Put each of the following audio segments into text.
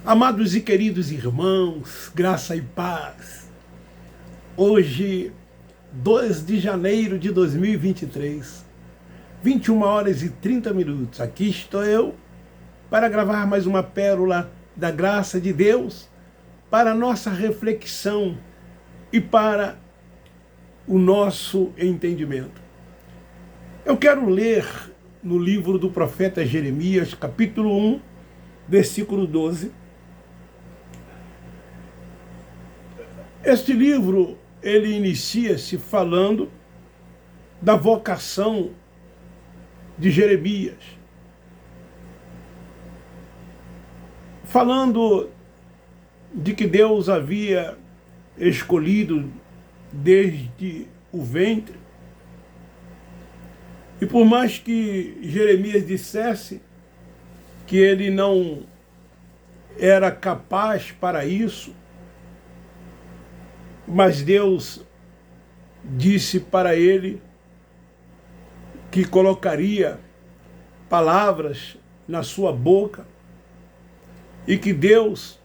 Amados e queridos irmãos, graça e paz. Hoje, 2 de janeiro de 2023, 21 horas e 30 minutos. Aqui estou eu para gravar mais uma pérola da graça de Deus para a nossa reflexão e para o nosso entendimento. Eu quero ler no livro do profeta Jeremias, capítulo 1, versículo 12. Este livro, ele inicia-se falando da vocação de Jeremias. Falando de que Deus havia escolhido desde o ventre. E por mais que Jeremias dissesse que ele não era capaz para isso, mas Deus disse para ele que colocaria palavras na sua boca e que Deus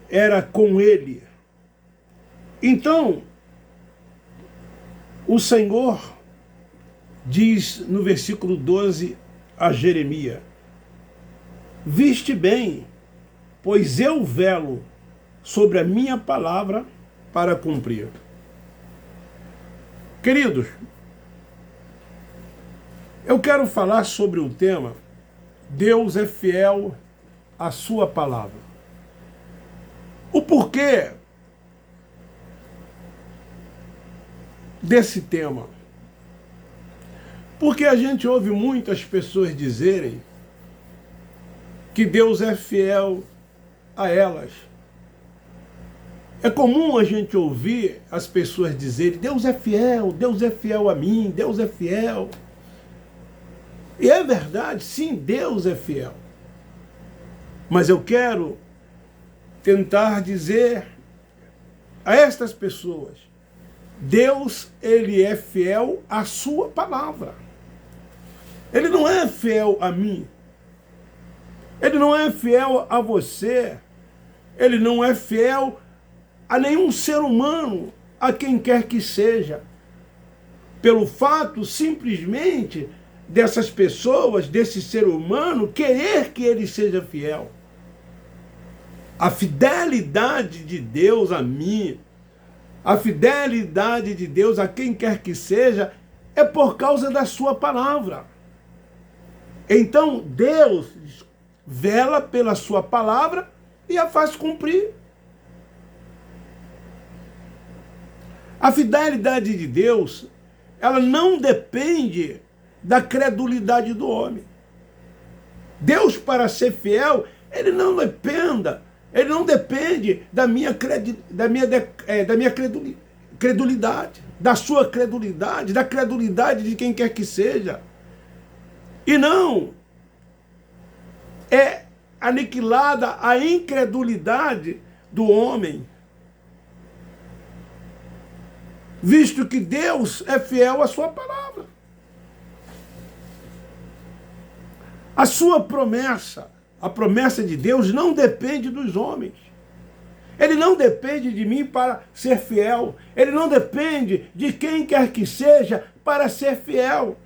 era com ele. Então, o Senhor diz no versículo 12 a Jeremias: viste bem, pois eu velo sobre a minha palavra para cumprir. Queridos, eu quero falar sobre o tema Deus é fiel à sua palavra. O porquê desse tema? Porque a gente ouve muitas pessoas dizerem que Deus é fiel a elas. É comum a gente ouvir as pessoas dizerem: Deus é fiel a mim, Deus é fiel. E é verdade, sim, Deus é fiel. Mas eu quero tentar dizer a estas pessoas: Deus, ele é fiel à sua palavra. Ele não é fiel a mim. Ele não é fiel a você. Ele não é fiel a nenhum ser humano, a quem quer que seja, pelo fato simplesmente dessas pessoas, desse ser humano, querer que ele seja fiel. A fidelidade de Deus a mim, a fidelidade de Deus a quem quer que seja, é por causa da sua palavra. Então Deus vela pela sua palavra e a faz cumprir. A fidelidade de Deus, ela não depende da credulidade do homem. Deus, para ser fiel, ele não depende da minha credulidade, da sua credulidade, da credulidade de quem quer que seja. E não é aniquilada a incredulidade do homem, visto que Deus é fiel à sua palavra. A sua promessa, a promessa de Deus não depende dos homens. Ele não depende de mim para ser fiel. Ele não depende de quem quer que seja para ser fiel.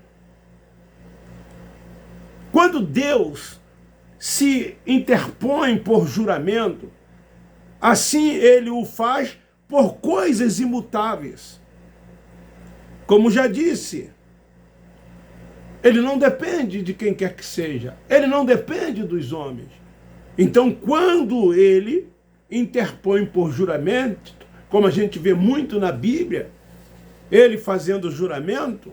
Quando Deus se interpõe por juramento, assim ele o faz por coisas imutáveis. Como já disse, ele não depende de quem quer que seja. Ele não depende dos homens. Então, quando ele interpõe por juramento, como a gente vê muito na Bíblia, ele fazendo juramento,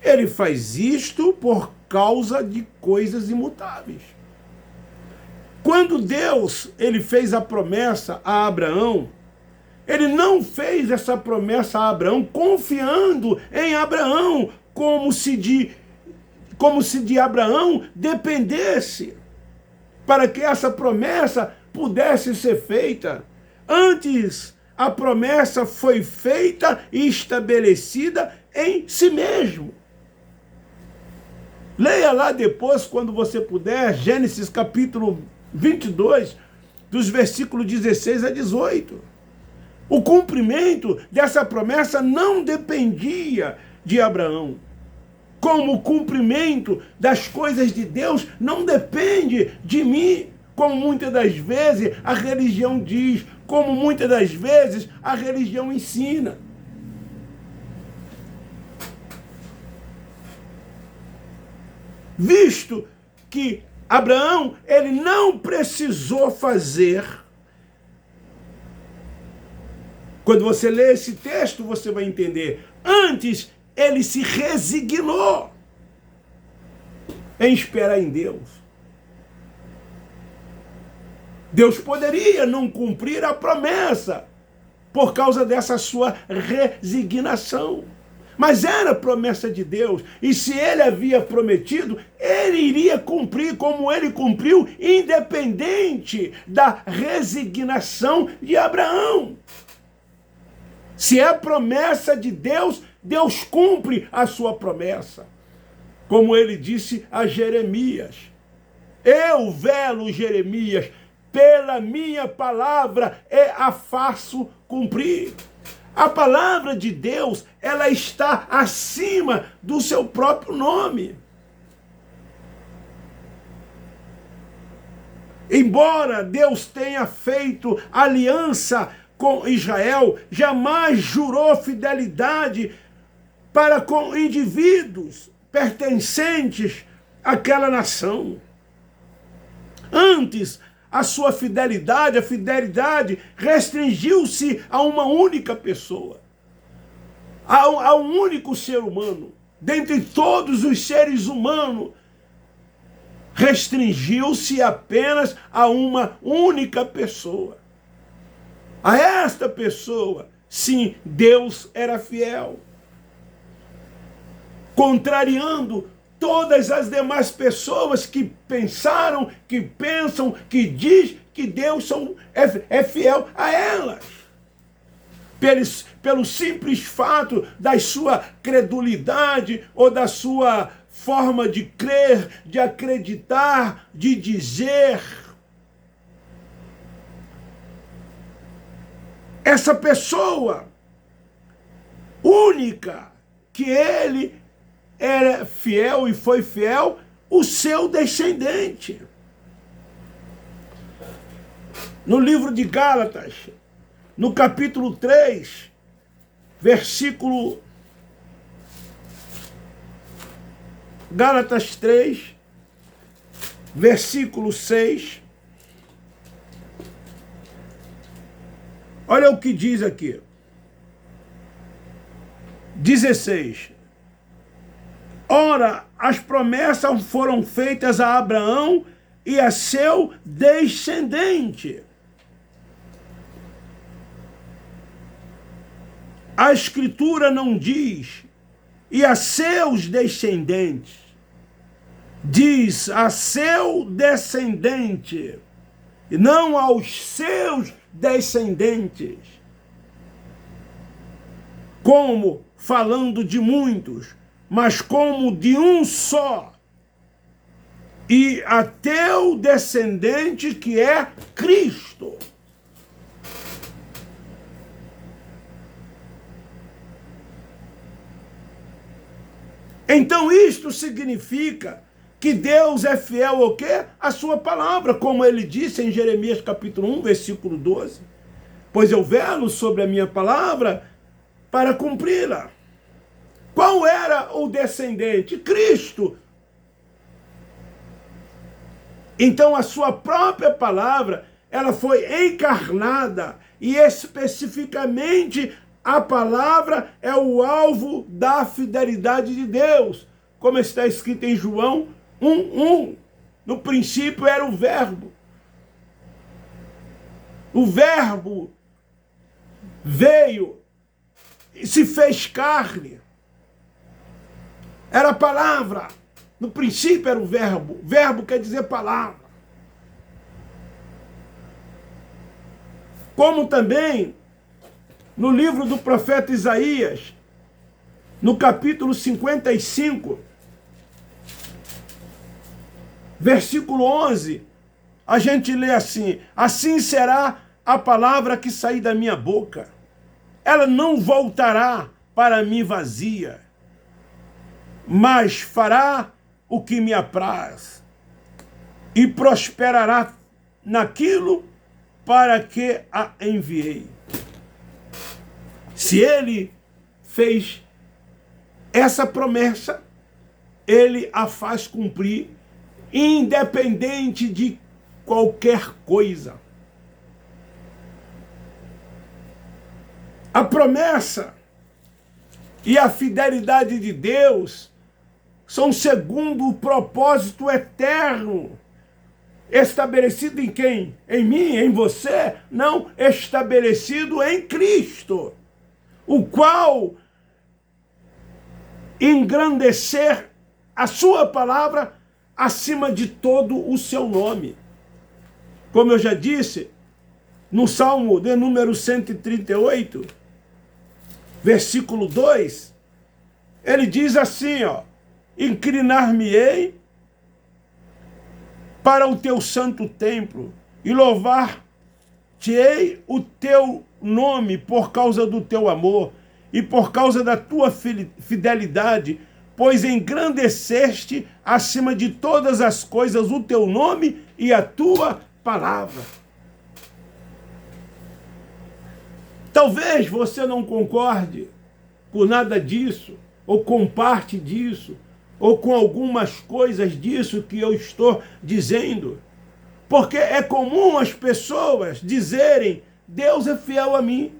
ele faz isto por causa de coisas imutáveis. Quando Deus ele fez a promessa a Abraão, ele não fez essa promessa a Abraão confiando em Abraão, como se de Abraão dependesse para que essa promessa pudesse ser feita. Antes, a promessa foi feita e estabelecida em si mesmo. Leia lá depois, quando você puder, Gênesis capítulo 22, dos versículos 16 a 18. O cumprimento dessa promessa não dependia de Abraão. Como o cumprimento das coisas de Deus não depende de mim, como muitas das vezes a religião diz, como muitas das vezes a religião ensina. Visto que Abraão, ele não precisou fazer. Quando você lê esse texto, você vai entender. Antes, ele se resignou em esperar em Deus. Deus poderia não cumprir a promessa por causa dessa sua resignação. Mas era promessa de Deus, e se ele havia prometido, ele iria cumprir como ele cumpriu, independente da resignação de Abraão. Se é promessa de Deus, Deus cumpre a sua promessa. Como ele disse a Jeremias: eu velo, Jeremias, pela minha palavra a faço cumprir. A palavra de Deus, ela está acima do seu próprio nome. Embora Deus tenha feito aliança com Israel, jamais jurou fidelidade para com indivíduos pertencentes àquela nação. Antes, a sua fidelidade, a fidelidade restringiu-se a uma única pessoa, a um único ser humano. Dentre todos os seres humanos, restringiu-se apenas a uma única pessoa. A esta pessoa, sim, Deus era fiel, contrariando todas as demais pessoas que pensaram, que pensam, que diz que Deus é fiel a elas. Pelo simples fato da sua credulidade ou da sua forma de crer, de acreditar, de dizer. Essa pessoa única que ele era fiel e foi fiel, o seu descendente. No livro de Gálatas, no capítulo 3, versículo... Gálatas 3, versículo 6. Olha o que diz aqui. 16. Ora, as promessas foram feitas a Abraão e a seu descendente. A Escritura não diz, e a seus descendentes. Diz a seu descendente, e não aos seus descendentes. Como falando de muitos, mas como de um só, e a teu descendente que é Cristo. Então isto significa que Deus é fiel ao quê? A sua palavra, como ele disse em Jeremias capítulo 1, versículo 12. Pois eu velo sobre a minha palavra para cumpri-la. Qual era o descendente? Cristo. Então a sua própria palavra, ela foi encarnada, e especificamente a palavra é o alvo da fidelidade de Deus, como está escrito em João 1:1. No princípio era o Verbo. O Verbo veio e se fez carne. Era a palavra. No princípio era o Verbo. Verbo quer dizer palavra. Como também no livro do profeta Isaías, no capítulo 55, versículo 11, a gente lê assim: assim será a palavra que sair da minha boca. Ela não voltará para mim vazia, mas fará o que me apraz e prosperará naquilo para que a enviei. Se ele fez essa promessa, ele a faz cumprir, independente de qualquer coisa. A promessa e a fidelidade de Deus são segundo o propósito eterno, estabelecido em quem? Em mim, em você? Não, estabelecido em Cristo, o qual engrandecer a sua palavra acima de todo o seu nome. Como eu já disse, no Salmo de número 138, versículo 2, ele diz assim, ó: inclinar-me-ei para o teu santo templo e louvar-te-ei o teu nome por causa do teu amor e por causa da tua fidelidade, pois engrandeceste acima de todas as coisas o teu nome e a tua palavra. Talvez você não concorde com nada disso, ou com parte disso, ou com algumas coisas disso que eu estou dizendo, porque é comum as pessoas dizerem: Deus é fiel a mim.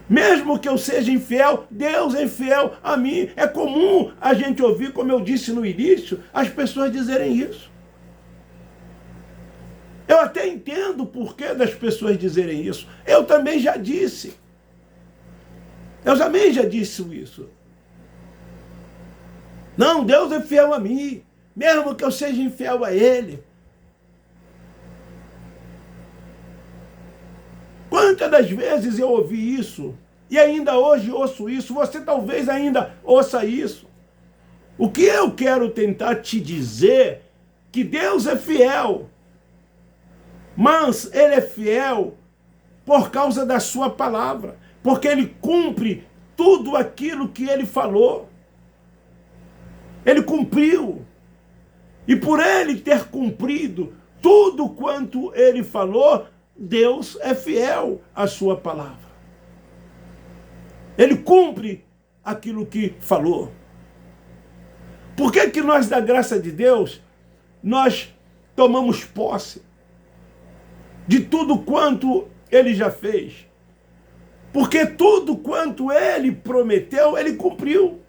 Mesmo que eu seja infiel, Deus é fiel a mim. É comum a gente ouvir, como eu disse no início, as pessoas dizerem isso. Eu até entendo o porquê das pessoas dizerem isso. Eu também já disse. Eu também já disse isso. Não, Deus é fiel a mim, mesmo que eu seja infiel a Ele. Quantas das vezes eu ouvi isso, e ainda hoje ouço isso, você talvez ainda ouça isso. O que eu quero tentar te dizer, que Deus é fiel, mas Ele é fiel por causa da sua palavra, porque Ele cumpre tudo aquilo que Ele falou. Ele cumpriu. E por Ele ter cumprido tudo quanto Ele falou, Deus é fiel à sua palavra. Ele cumpre aquilo que falou. Por que que nós, da graça de Deus, nós tomamos posse de tudo quanto Ele já fez? Porque tudo quanto Ele prometeu, Ele cumpriu.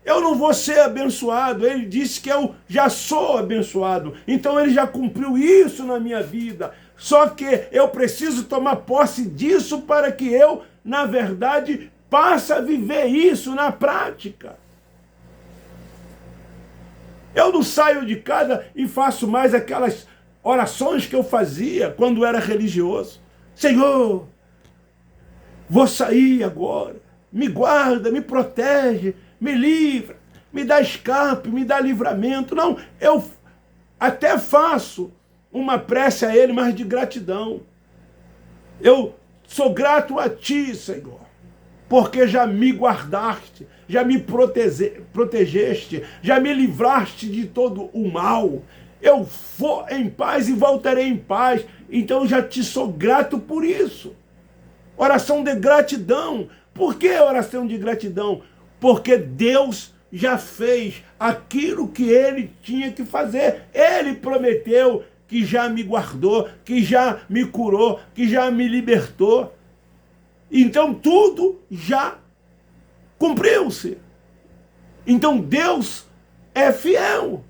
Eu não vou ser abençoado. Ele disse que eu já sou abençoado. Então Ele já cumpriu isso na minha vida. Só que eu preciso tomar posse disso para que eu, na verdade, passe a viver isso na prática. Eu não saio de casa e faço mais aquelas orações que eu fazia quando era religioso. Senhor, vou sair agora. Me guarda, me protege, me livra, me dá escape, me dá livramento. Não, eu até faço uma prece a Ele, mas de gratidão. Eu sou grato a Ti, Senhor, porque já me guardaste, já me protegeste, já me livraste de todo o mal. Eu vou em paz e voltarei em paz. Então já te sou grato por isso. Oração de gratidão. Por que oração de gratidão? Porque Deus já fez aquilo que Ele tinha que fazer. Ele prometeu que já me guardou, que já me curou, que já me libertou. Então tudo já cumpriu-se. Então Deus é fiel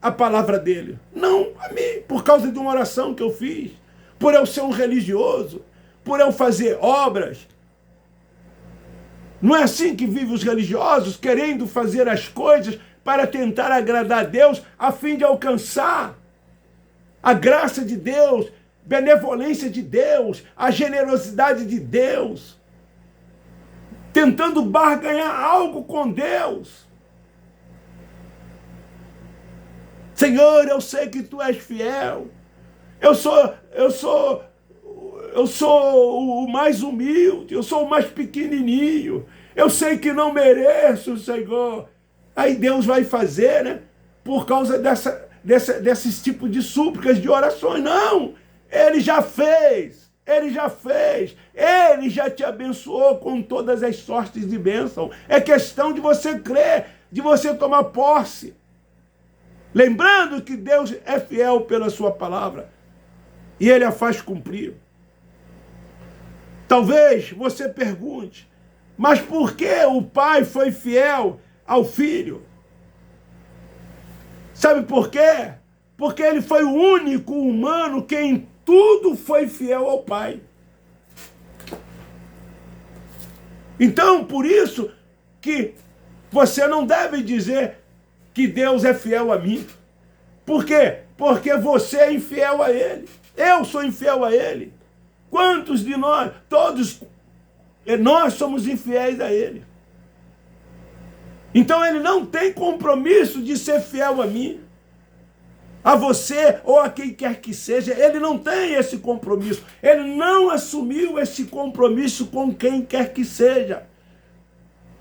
à palavra dele. Não a mim, por causa de uma oração que eu fiz, por eu ser um religioso, por eu fazer obras. Não é assim que vivem os religiosos, querendo fazer as coisas para tentar agradar a Deus, a fim de alcançar a graça de Deus, benevolência de Deus, a generosidade de Deus, tentando barganhar algo com Deus. Senhor, eu sei que tu és fiel. Eu sou o mais humilde, eu sou o mais pequenininho. Eu sei que não mereço, Senhor. Aí Deus vai fazer, né? Por causa desses tipos de súplicas, de orações. Não, Ele já fez. Ele já fez. Ele já te abençoou com todas as sortes de bênção. É questão de você crer, de você tomar posse. Lembrando que Deus é fiel pela sua palavra. E Ele a faz cumprir. Talvez você pergunte, mas por que o pai foi fiel ao filho? Sabe por quê? Porque ele foi o único humano que em tudo foi fiel ao pai. Então, por isso que você não deve dizer que Deus é fiel a mim. Por quê? Porque você é infiel a Ele. Eu sou infiel a Ele. Quantos de nós, todos, nós somos infiéis a Ele. Então Ele não tem compromisso de ser fiel a mim, a você ou a quem quer que seja. Ele não tem esse compromisso. Ele não assumiu esse compromisso com quem quer que seja.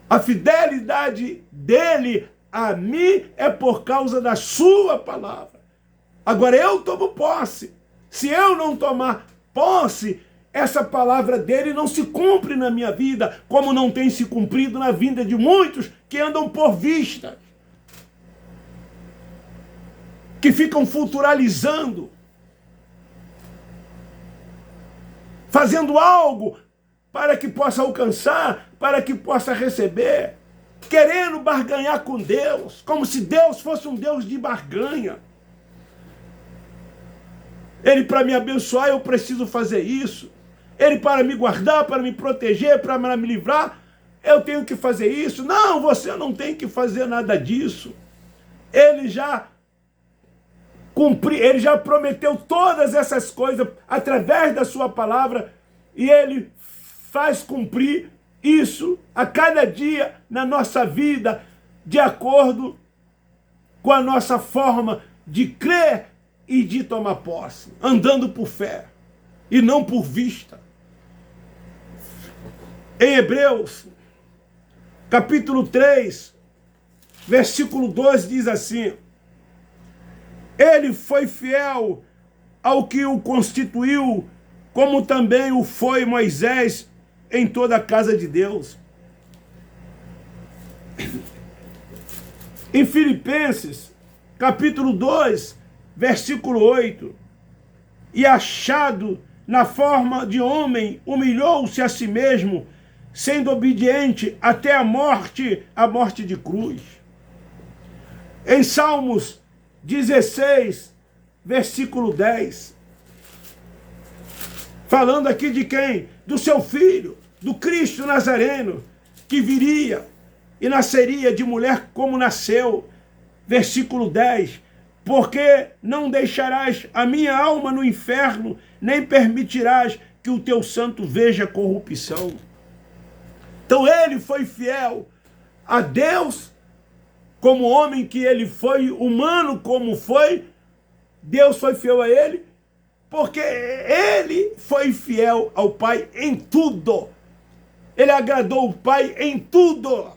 A fidelidade dele a mim é por causa da sua palavra. Agora eu tomo posse. Se eu não tomar posse, essa palavra dele não se cumpre na minha vida, como não tem se cumprido na vida de muitos que andam por vista, que ficam futuralizando, fazendo algo para que possa alcançar, para que possa receber, querendo barganhar com Deus, como se Deus fosse um Deus de barganha. Ele, para me abençoar, eu preciso fazer isso. Ele, para me guardar, para me proteger, para me livrar, eu tenho que fazer isso. Não, você não tem que fazer nada disso. Ele já cumpriu, ele já prometeu todas essas coisas através da sua palavra e ele faz cumprir isso a cada dia na nossa vida, de acordo com a nossa forma de crer e de tomar posse, andando por fé e não por vista. Em Hebreus, capítulo 3, versículo 12, diz assim: Ele foi fiel ao que o constituiu, como também o foi Moisés em toda a casa de Deus. Em Filipenses, capítulo 2, versículo 8, e achado na forma de homem, humilhou-se a si mesmo, sendo obediente até a morte de cruz. Em Salmos 16, versículo 10, falando aqui de quem? Do seu filho, do Cristo Nazareno, que viria e nasceria de mulher como nasceu. Versículo 10, porque não deixarás a minha alma no inferno, nem permitirás que o teu santo veja corrupção. Então ele foi fiel a Deus, como homem que ele foi, humano como foi, Deus foi fiel a ele, porque ele foi fiel ao Pai em tudo. Ele agradou o Pai em tudo.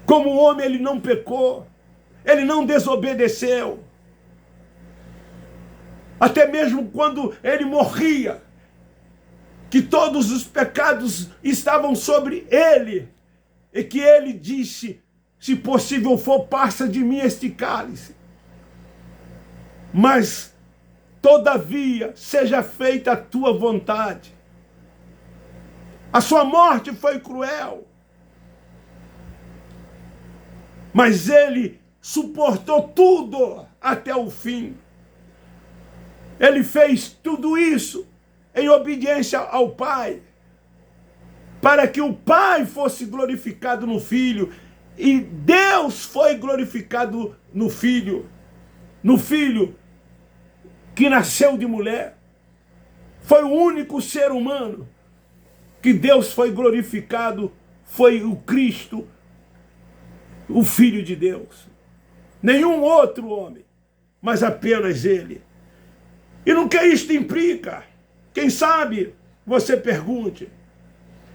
Como homem ele não pecou, ele não desobedeceu. Até mesmo quando ele morria, que todos os pecados estavam sobre ele, e que ele disse: se possível for, passa de mim este cálice. Mas, todavia, seja feita a tua vontade. A sua morte foi cruel, mas ele suportou tudo até o fim. Ele fez tudo isso em obediência ao Pai, para que o Pai fosse glorificado no Filho, e Deus foi glorificado no Filho que nasceu de mulher. Foi o único ser humano que Deus foi glorificado, foi o Cristo, o Filho de Deus. nenhum outro homem, mas apenas Ele. E no que isto implica? Quem sabe você pergunte.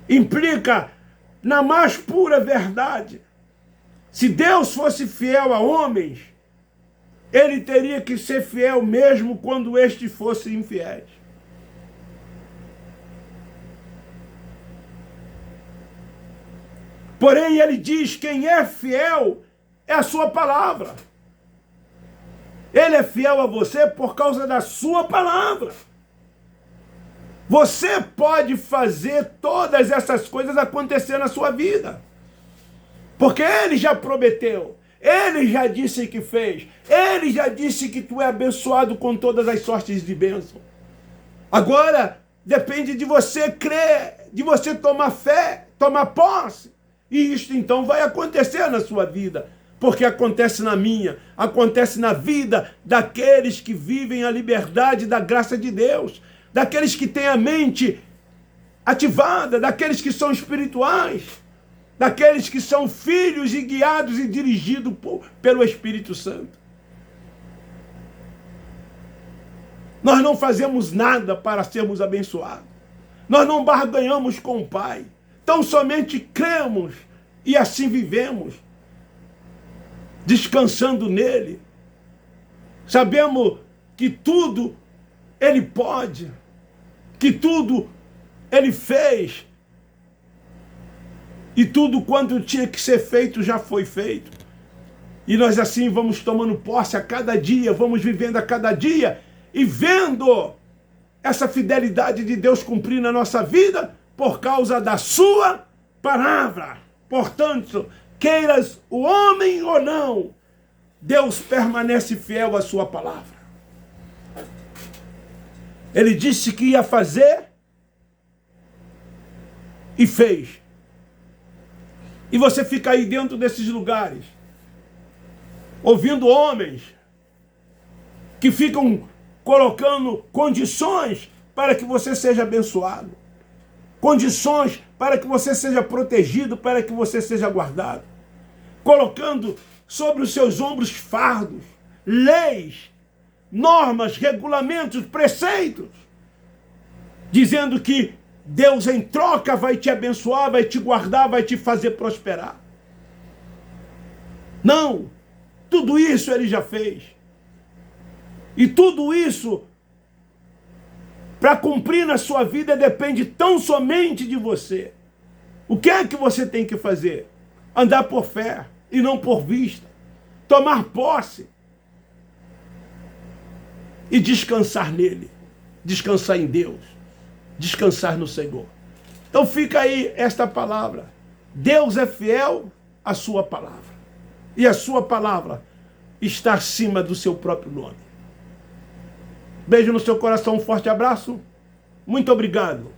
Implica na mais pura verdade. Se Deus fosse fiel a homens, Ele teria que ser fiel mesmo quando estes fossem infiéis. Porém, Ele diz: quem é fiel é a sua palavra. Ele é fiel a você por causa da sua palavra. Você pode fazer todas essas coisas acontecer na sua vida. Porque Ele já prometeu. Ele já disse que fez. Ele já disse que tu é abençoado com todas as sortes de bênção. Agora, depende de você crer, de você tomar fé, tomar posse. E isto então vai acontecer na sua vida. Porque acontece na minha, acontece na vida daqueles que vivem a liberdade da graça de Deus, daqueles que têm a mente ativada, daqueles que são espirituais, daqueles que são filhos e guiados e dirigidos pelo Espírito Santo. Nós não fazemos nada para sermos abençoados. Nós não barganhamos com o Pai. Tão somente cremos e assim vivemos, descansando nele. Sabemos que tudo Ele pode, que tudo Ele fez, e tudo quanto tinha que ser feito já foi feito. E nós assim vamos tomando posse a cada dia, vamos vivendo a cada dia e vendo essa fidelidade de Deus cumprir na nossa vida por causa da sua palavra. Portanto, queiras o homem ou não, Deus permanece fiel à sua palavra. Ele disse que ia fazer e fez. E você fica aí dentro desses lugares, ouvindo homens que ficam colocando condições para que você seja abençoado, condições para que você seja protegido, para que você seja guardado, colocando sobre os seus ombros fardos, leis, normas, regulamentos, preceitos, dizendo que Deus em troca vai te abençoar, vai te guardar, vai te fazer prosperar. Não, tudo isso Ele já fez. E tudo isso, para cumprir na sua vida, depende tão somente de você. O que é que você tem que fazer? Andar por fé e não por vista. Tomar posse e descansar nele. Descansar em Deus. Descansar no Senhor. Então fica aí esta palavra. Deus é fiel à sua palavra. E a sua palavra está acima do seu próprio nome. Beijo no seu coração, um forte abraço. Muito obrigado.